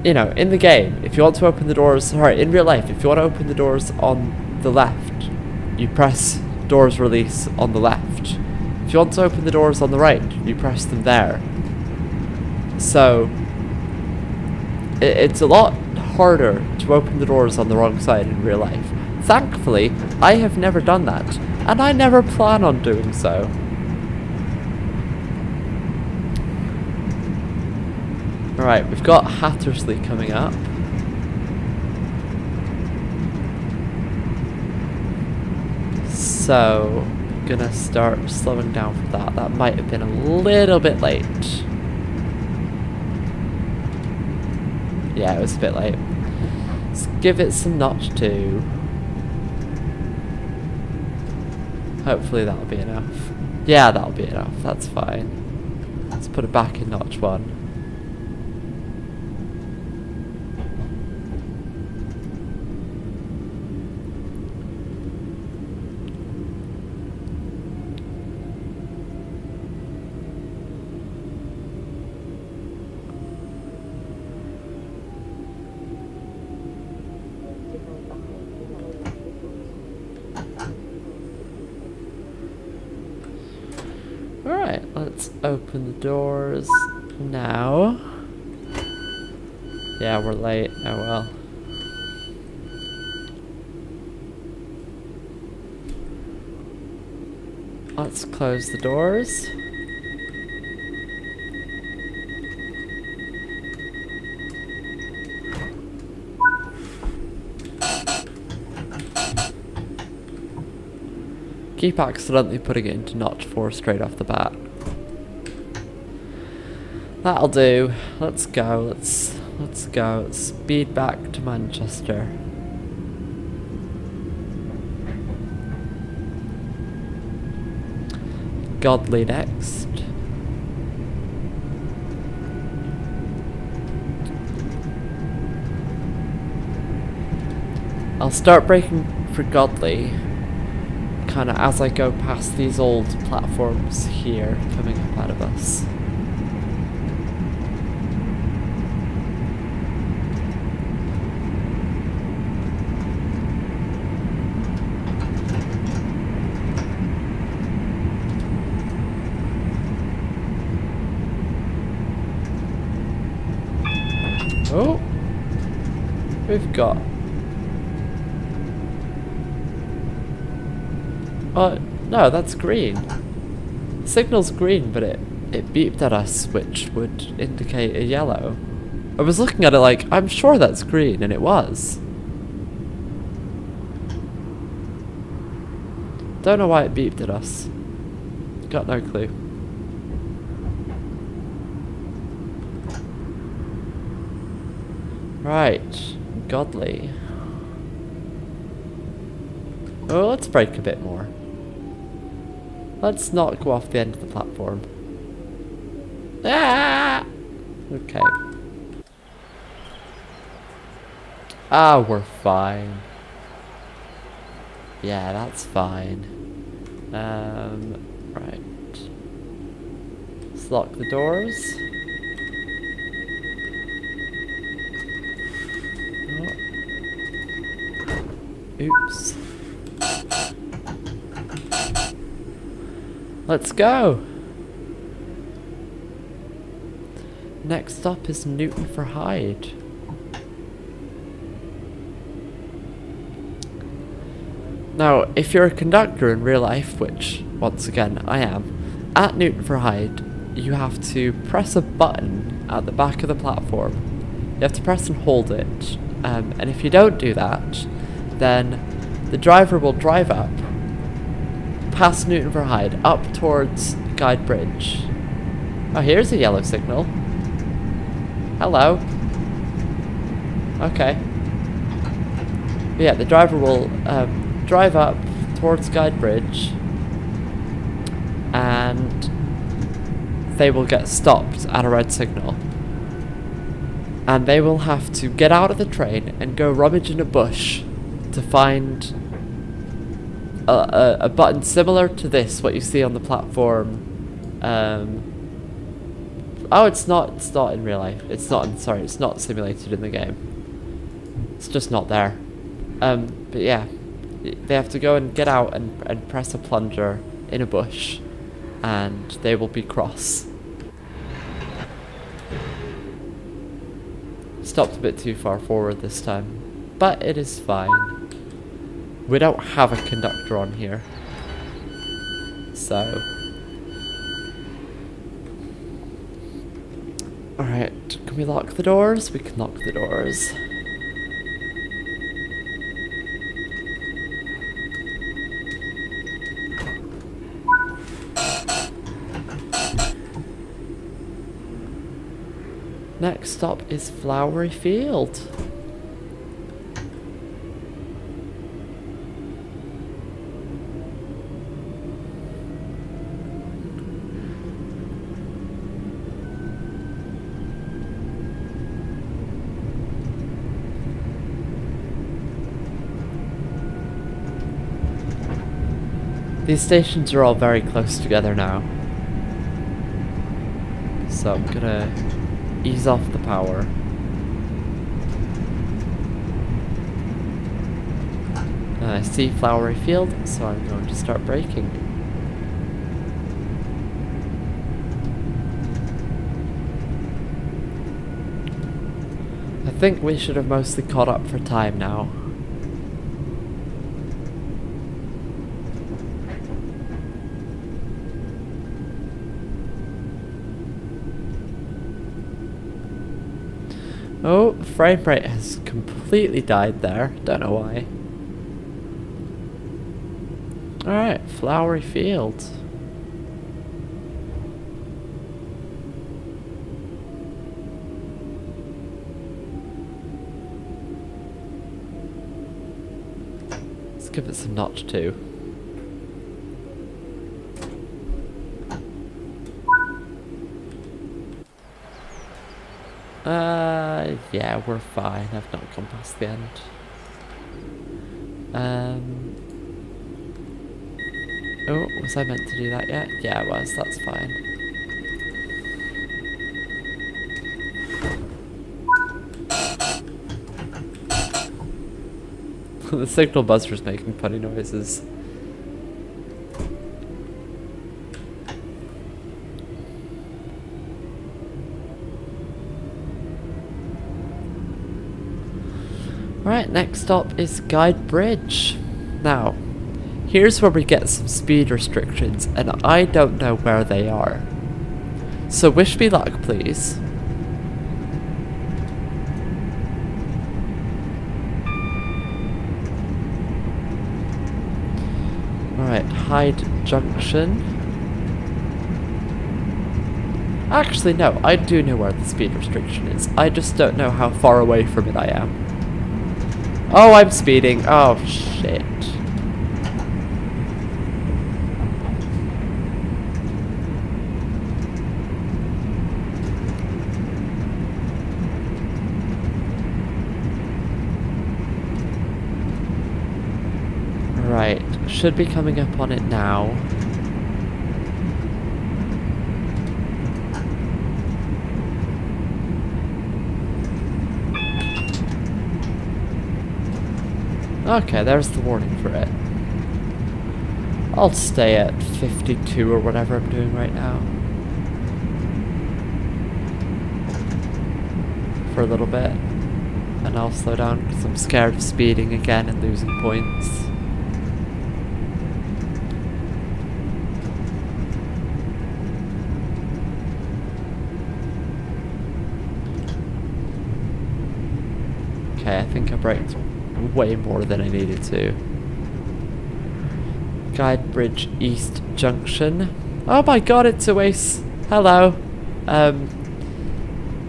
A: You know, in the game, if you want to open the doors... Sorry, in real life, if you want to open the doors on the left, you press doors release on the left. If you want to open the doors on the right, you press them there. So... It's a lot harder to open the doors on the wrong side in real life. Thankfully, I have never done that, and I never plan on doing so. Alright, we've got Hattersley coming up. So, I'm gonna start slowing down for that. That might have been a little bit late. Yeah, it was a bit late. Let's give it some notch 2. Hopefully that'll be enough. Yeah, that'll be enough. That's fine. Let's put it back in notch 1. Alright, let's open the doors now. Yeah, we're late. Oh well. Let's close the doors. Keep accidentally putting it into notch 4 straight off the bat. That'll do. Let's go. Let's go. Let's speed back to Manchester. Godly next. I'll start braking for Godly kind of as I go past these old platforms here coming up out of us. Oh, we've got. No, that's green. Signal's green, but it beeped at us, which would indicate a yellow. I was looking at it like, I'm sure that's green, and it was. Don't know why it beeped at us. Got no clue. Right, Godly. Oh, let's brake a bit more. Let's not go off the end of the platform. Ah! Okay. Ah, we're fine. Yeah, that's fine. Right. Let's lock the doors. Oh. Oops. Let's go! Next stop is Newton for Hyde. Now, if you're a conductor in real life, which, once again, I am, at Newton for Hyde, you have to press a button at the back of the platform. You have to press and hold it. And if you don't do that, then the driver will drive up past Newton for Hyde, up towards Guide Bridge. Oh, here's a yellow signal. Hello. Okay. But yeah, the driver will drive up towards Guide Bridge, and they will get stopped at a red signal. And they will have to get out of the train and go rummage in a bush to find a button similar to this, what you see on the platform. Oh, it's not in real life. It's not simulated in the game. It's just not there. But yeah, they have to go and get out and press a plunger in a bush, and they will be cross. Stopped a bit too far forward this time, but it is fine. We don't have a conductor on here, so. Alright, can we lock the doors? We can lock the doors. Next stop is Flowery Field. These stations are all very close together now, so I'm gonna ease off the power. I see Flowery Field, so I'm going to start braking. I think we should have mostly caught up for time now. Oh, frame rate has completely died there. Don't know why. Alright, flowery fields. Let's give it some notch too. Yeah, we're fine. I've not gone past the end. Oh, was I meant to do that yet? Yeah, I was. That's fine. The signal buzzer's making funny noises. Right, next stop is Guide Bridge. Now, here's where we get some speed restrictions, and I don't know where they are. So wish me luck, please. Alright, Hyde Junction. Actually, no, I do know where the speed restriction is. I just don't know how far away from it I am. Oh, I'm speeding. Oh, shit. Right, should be coming up on it now. Okay, there's the warning for it. I'll stay at 52 or whatever I'm doing right now. For a little bit. And I'll slow down because I'm scared of speeding again and losing points. Okay, I think I braked way more than I needed to. Guide Bridge East Junction. Oh my god, it's Oasis. Hello.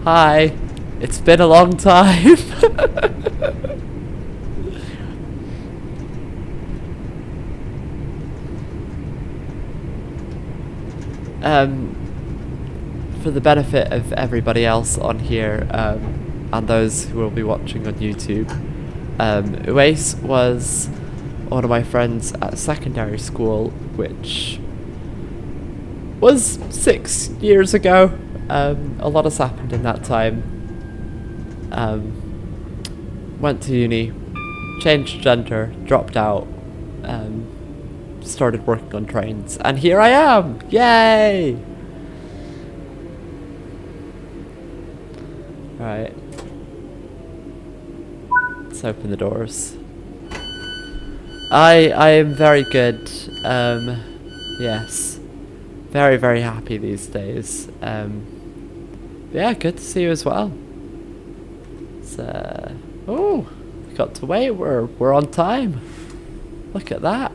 A: Hi. It's been a long time. For the benefit of everybody else on here, and those who will be watching on YouTube, Uwais was one of my friends at secondary school, which was 6 years ago. A lot has happened in that time. Went to uni, changed gender, dropped out, started working on trains, and here I am! Yay! Right. Let's open the doors. I am very good. Yes. Very, very happy these days. Yeah, good to see you as well. It's, oh, we got to wait. We're on time. Look at that.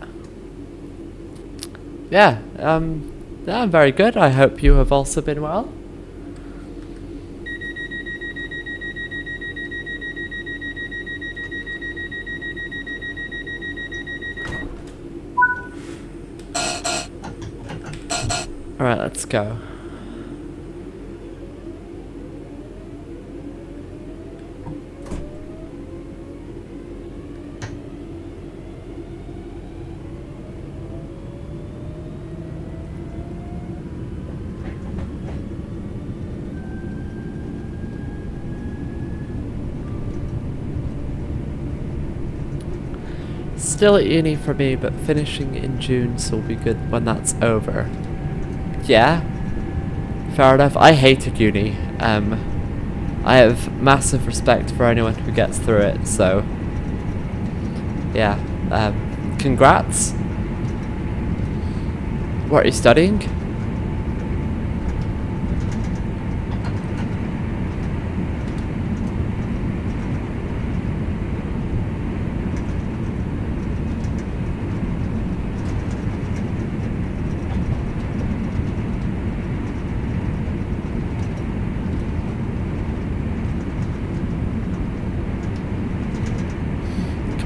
A: Yeah, yeah, I'm very good. I hope you have also been well. Alright, let's go. Still at uni for me, but finishing in June, so will be good when that's over. Yeah, fair enough. I hated uni. I have massive respect for anyone who gets through it, so yeah, congrats. What are you studying?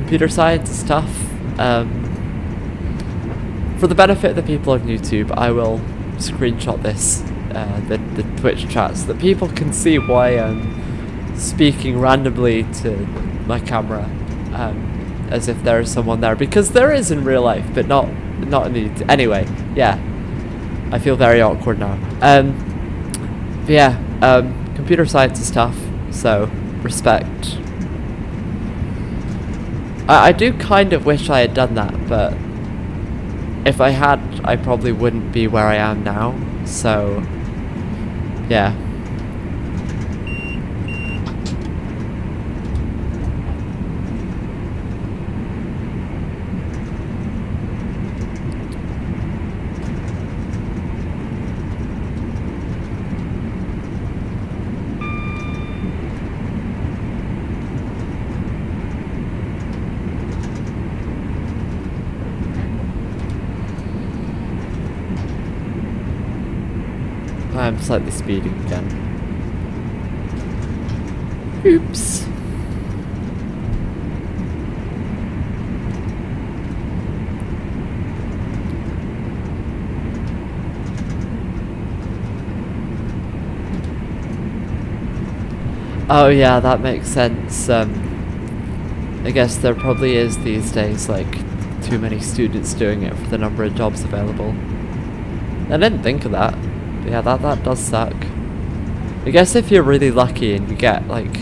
A: computer science is tough. For the benefit of the people on YouTube, I will screenshot this, the Twitch chat, so that people can see why I'm speaking randomly to my camera, as if there is someone there, because there is in real life, but not in the anyway. Yeah, I feel very awkward now. But yeah, computer science is tough, so respect. I do kind of wish I had done that, but if I had, I probably wouldn't be where I am now, so yeah. I'm slightly speeding again. Oops. Oh yeah, that makes sense. I guess there probably is these days, like, too many students doing it for the number of jobs available. I didn't think of that. Yeah, that does suck. I guess if you're really lucky and you get, like,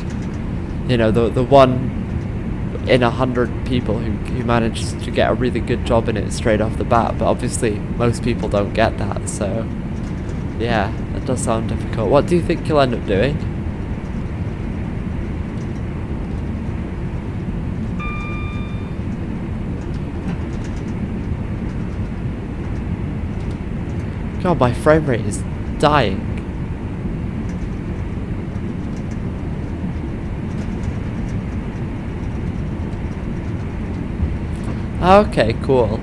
A: you know, the one in 100 people who manages to get a really good job in it straight off the bat, but obviously most people don't get that, so yeah, that does sound difficult. What do you think you'll end up doing? God, my frame rate is dying. Okay, cool.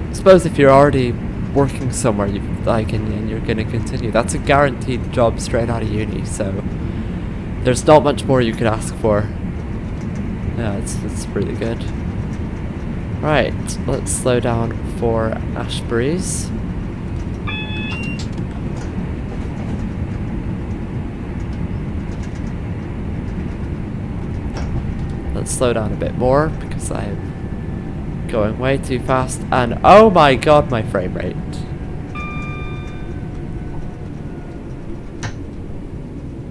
A: I suppose if you're already working somewhere, and you're gonna continue, that's a guaranteed job straight out of uni, so there's not much more you could ask for. Yeah, it's really good. Right, let's slow down for Ashbury's. Let's slow down a bit more because I'm going way too fast, and oh my god, my frame rate.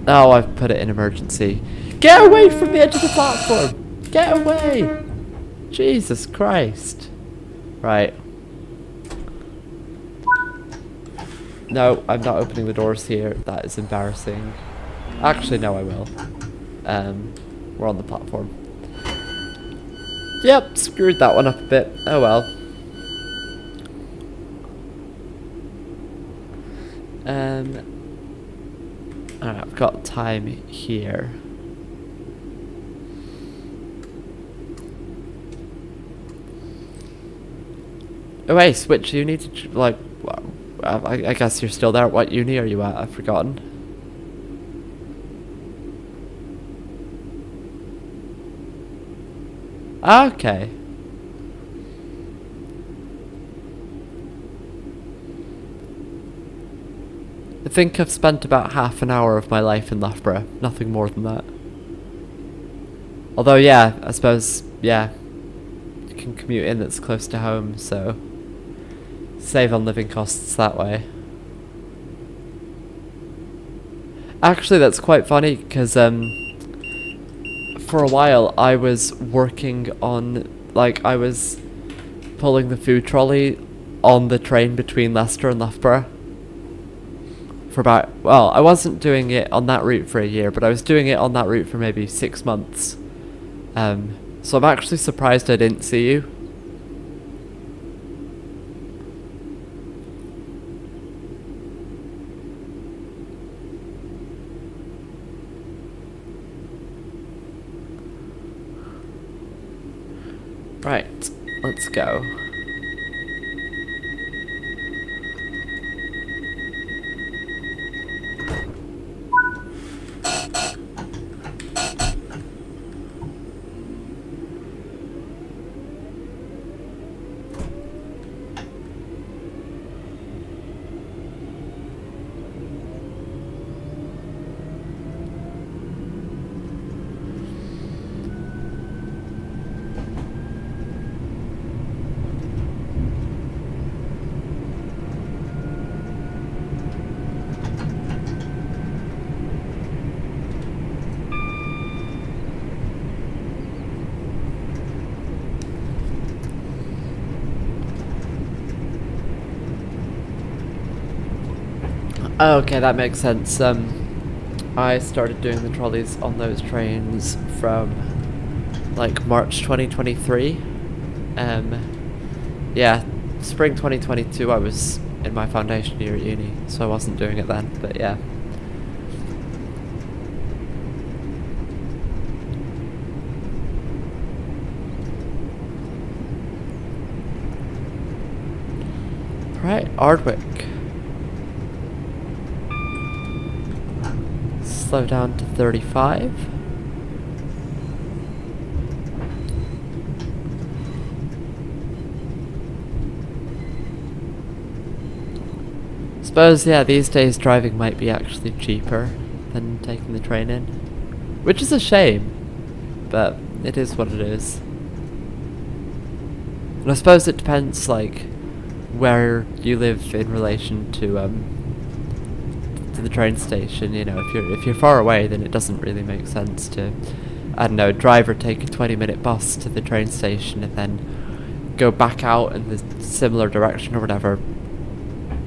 A: Oh, I've put it in emergency. Get away from the edge of the platform! Get away! Jesus Christ. Right. No, I'm not opening the doors here. That is embarrassing. Actually, no, I will. We're on the platform. Yep, screwed that one up a bit. Oh well. Alright, I've got time here. Oh wait, which uni did you, like, I guess you're still there. What uni are you at? I've forgotten. Okay. I think I've spent about half an hour of my life in Loughborough. Nothing more than that. Although, yeah, I suppose, yeah, you can commute in that's close to home, so save on living costs that way. Actually, that's quite funny, because for a while I was working on, like, I was pulling the food trolley on the train between Leicester and Loughborough for about, well, I wasn't doing it on that route for a year, but I was doing it on that route for maybe 6 months. So I'm actually surprised I didn't see you. Right, let's go. Okay, that makes sense. I started doing the trolleys on those trains from like March 2023. Yeah, spring 2022 I was in my foundation year at uni, so I wasn't doing it then, but yeah. Right, Ardwick. Slow down to 35. Suppose, yeah, these days driving might be actually cheaper than taking the train in. Which is a shame, but it is what it is. And I suppose it depends, like, where you live in relation to the train station. You know, if you're far away, then it doesn't really make sense to, I don't know, drive or take a 20-minute bus to the train station and then go back out in the similar direction or whatever.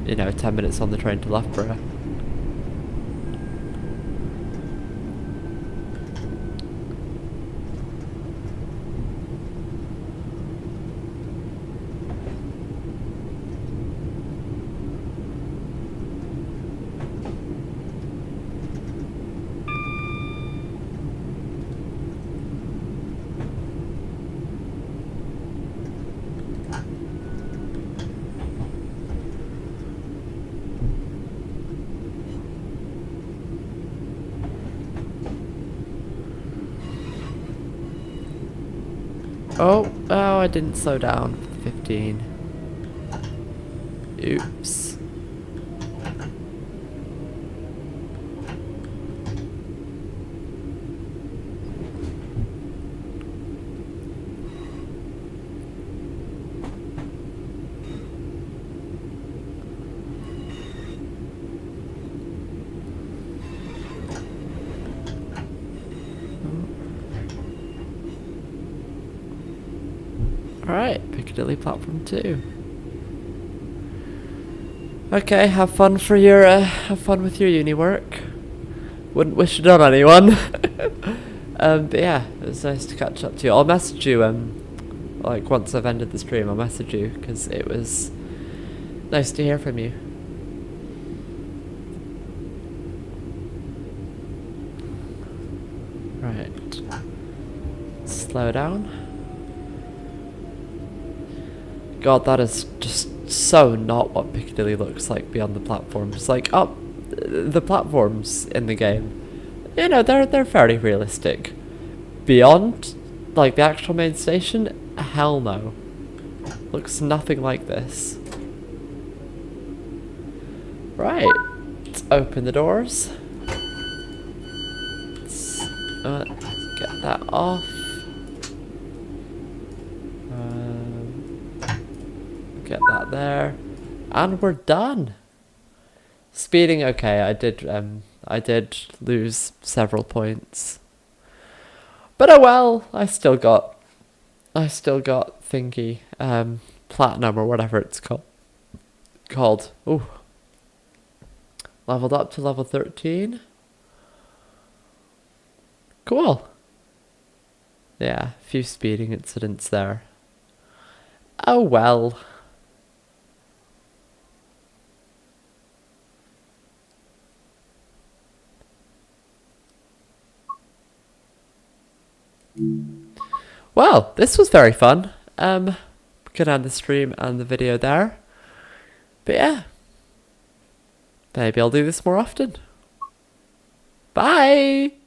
A: You know, 10 minutes on the train to Loughborough. Oh, I didn't slow down. 15. Oops. Alright, Piccadilly platform 2. Okay, have fun with your uni work. Wouldn't wish it on anyone. But yeah, it was nice to catch up to you. I'll message you, like once I've ended the stream, I'll message you, because it was nice to hear from you. Right. Slow down. God, that is just so not what Piccadilly looks like beyond the platforms. Like, up the platforms in the game, you know, they're fairly realistic. Beyond, like, the actual main station, hell no. Looks nothing like this. Right, let's open the doors. Let's get that off. Get that there, and we're done. Speeding, okay. I did lose several points, but oh well. I still got thingy, platinum or whatever it's called. Ooh, leveled up to level 13. Cool. Yeah, a few speeding incidents there. Oh well. Well, this was very fun. We can end the stream and the video there. But yeah, maybe I'll do this more often. Bye!